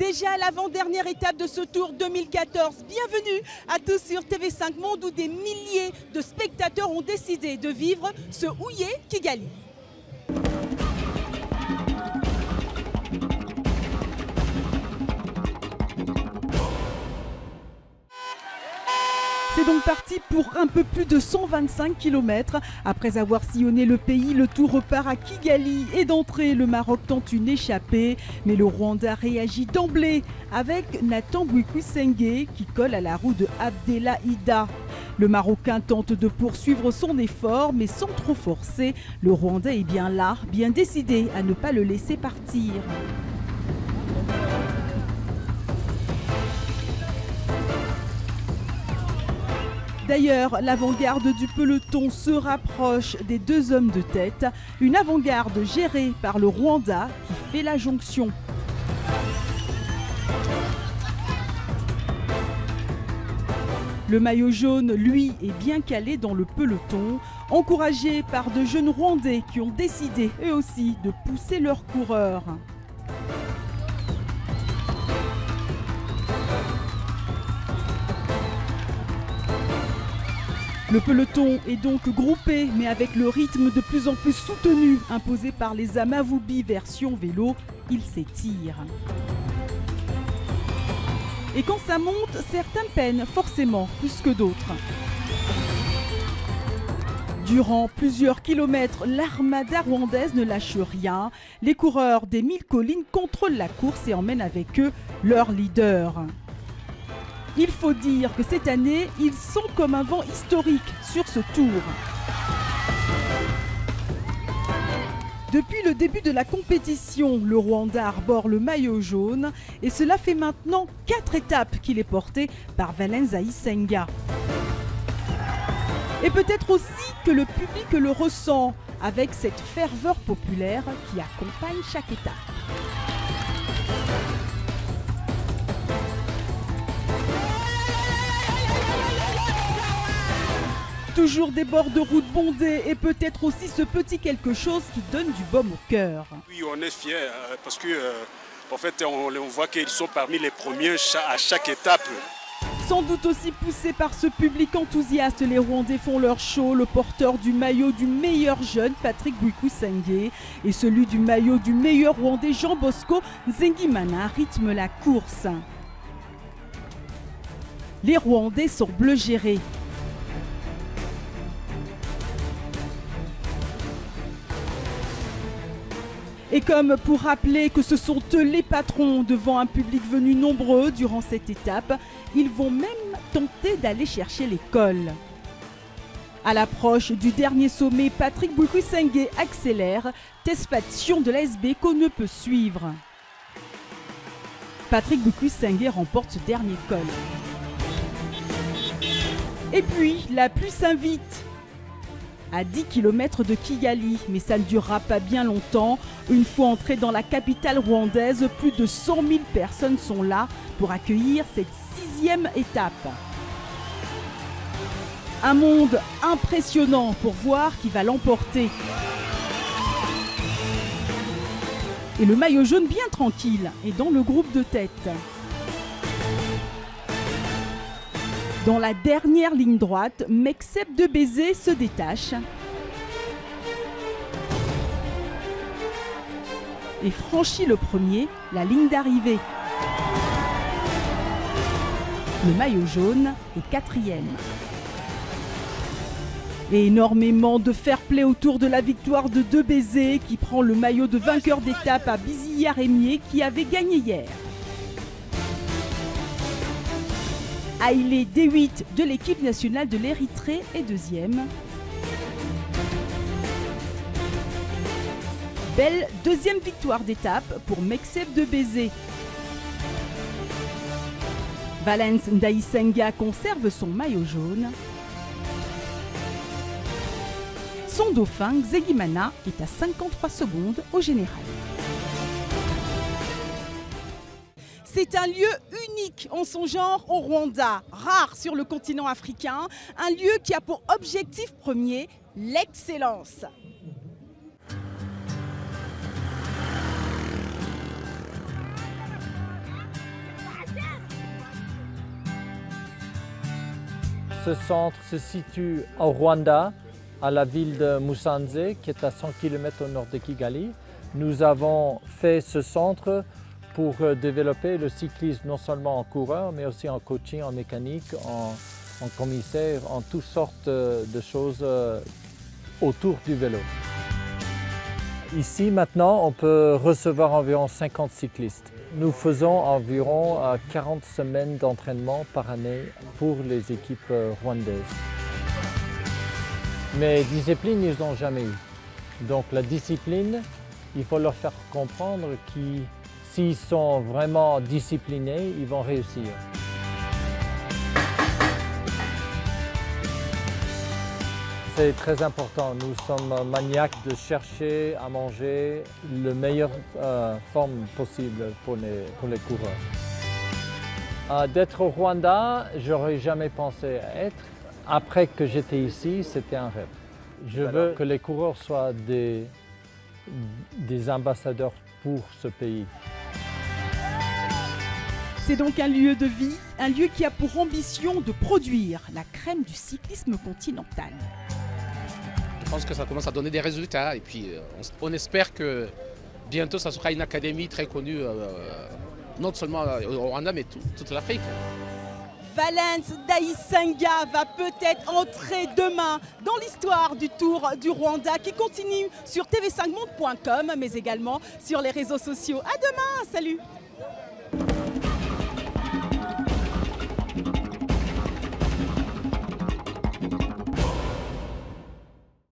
Déjà l'avant-dernière étape de ce Tour 2014. Bienvenue à tous sur TV5 Monde où des milliers de spectateurs ont décidé de vivre ce Houillé Kigali. C'est donc parti pour un peu plus de 125 km. Après avoir sillonné le pays, le Tour repart à Kigali et d'entrée, le Maroc tente une échappée. Mais le Rwanda réagit d'emblée avec Nathan Bwikusenge qui colle à la roue de Abdella Ida. Le Marocain tente de poursuivre son effort, mais sans trop forcer. Le Rwandais est bien là, bien décidé à ne pas le laisser partir. D'ailleurs, l'avant-garde du peloton se rapproche des deux hommes de tête, une avant-garde gérée par le Rwanda qui fait la jonction. Le maillot jaune, lui, est bien calé dans le peloton, encouragé par de jeunes Rwandais qui ont décidé, eux aussi, de pousser leurs coureurs. Le peloton est donc groupé, mais avec le rythme de plus en plus soutenu imposé par les Amavubi version vélo, il s'étire. Et quand ça monte, certains peinent forcément plus que d'autres. Durant plusieurs kilomètres, l'armada rwandaise ne lâche rien. Les coureurs des 1000 collines contrôlent la course et emmènent avec eux leur leader. Il faut dire que cette année, ils sont comme un vent historique sur ce tour. Depuis le début de la compétition, le Rwanda arbore le maillot jaune et cela fait maintenant 4 étapes qu'il est porté par Valens Ndayisenga. Et peut-être aussi que le public le ressent avec cette ferveur populaire qui accompagne chaque étape. Toujours des bords de route bondés et peut-être aussi ce petit quelque chose qui donne du baume au cœur. Oui, on est fiers parce que en fait, on voit qu'ils sont parmi les premiers à chaque étape. Sans doute aussi poussés par ce public enthousiaste, les Rwandais font leur show. Le porteur du maillot du meilleur jeune, Patrick Bwikusenge, et celui du maillot du meilleur Rwandais, Jean Bosco Nsengimana, rythment la course. Les Rwandais sont bleu gérés. Et comme pour rappeler que ce sont eux les patrons devant un public venu nombreux durant cette étape, ils vont même tenter d'aller chercher les cols. À l'approche du dernier sommet, Patrick Bwikusenge accélère, Tesfation de l'ASB qu'on ne peut suivre. Patrick Bwikusenge remporte ce dernier col. Et puis, la pluie s'invite. À 10 km de Kigali, mais ça ne durera pas bien longtemps. Une fois entrés dans la capitale rwandaise, plus de 100 000 personnes sont là pour accueillir cette 6e étape. Un monde impressionnant pour voir qui va l'emporter. Et le maillot jaune bien tranquille est dans le groupe de tête. Dans la dernière ligne droite, Mekseb de Bézé se détache et franchit le premier, la ligne d'arrivée. Le maillot jaune est 4e. Et énormément de fair-play autour de la victoire de De Bézé qui prend le maillot de vainqueur d'étape à Biziya-Rémier qui avait gagné hier. Haïlé D8 de l'équipe nationale de l'Érythrée est 2e. Belle 2e victoire d'étape pour Mekseb de Bézé. Valens Ndayisenga conserve son maillot jaune. Son dauphin Nsengimana est à 53 secondes au général. C'est un lieu unique en son genre au Rwanda, rare sur le continent africain, un lieu qui a pour objectif premier l'excellence. Ce centre se situe au Rwanda, à la ville de Musanze, qui est à 100 km au nord de Kigali. Nous avons fait ce centre pour développer le cyclisme non seulement en coureur, mais aussi en coaching, en mécanique, en commissaire, en toutes sortes de choses autour du vélo. Ici, maintenant, on peut recevoir environ 50 cyclistes. Nous faisons environ 40 semaines d'entraînement par année pour les équipes rwandaises. Mais discipline, ils n'ont jamais eu. Donc la discipline, il faut leur faire comprendre que s'ils sont vraiment disciplinés, ils vont réussir. C'est très important. Nous sommes maniaques de chercher à manger la meilleure forme possible pour les coureurs. D'être au Rwanda, j'aurais jamais pensé être. Après que j'étais ici, c'était un rêve. Je veux que les coureurs soient des ambassadeurs pour ce pays. C'est donc un lieu de vie, un lieu qui a pour ambition de produire la crème du cyclisme continental. Je pense que ça commence à donner des résultats et puis on espère que bientôt ça sera une académie très connue, non seulement au Rwanda mais toute l'Afrique. Valens Ndayisenga va peut-être entrer demain dans l'histoire du Tour du Rwanda qui continue sur tv5monde.com mais également sur les réseaux sociaux. À demain, salut!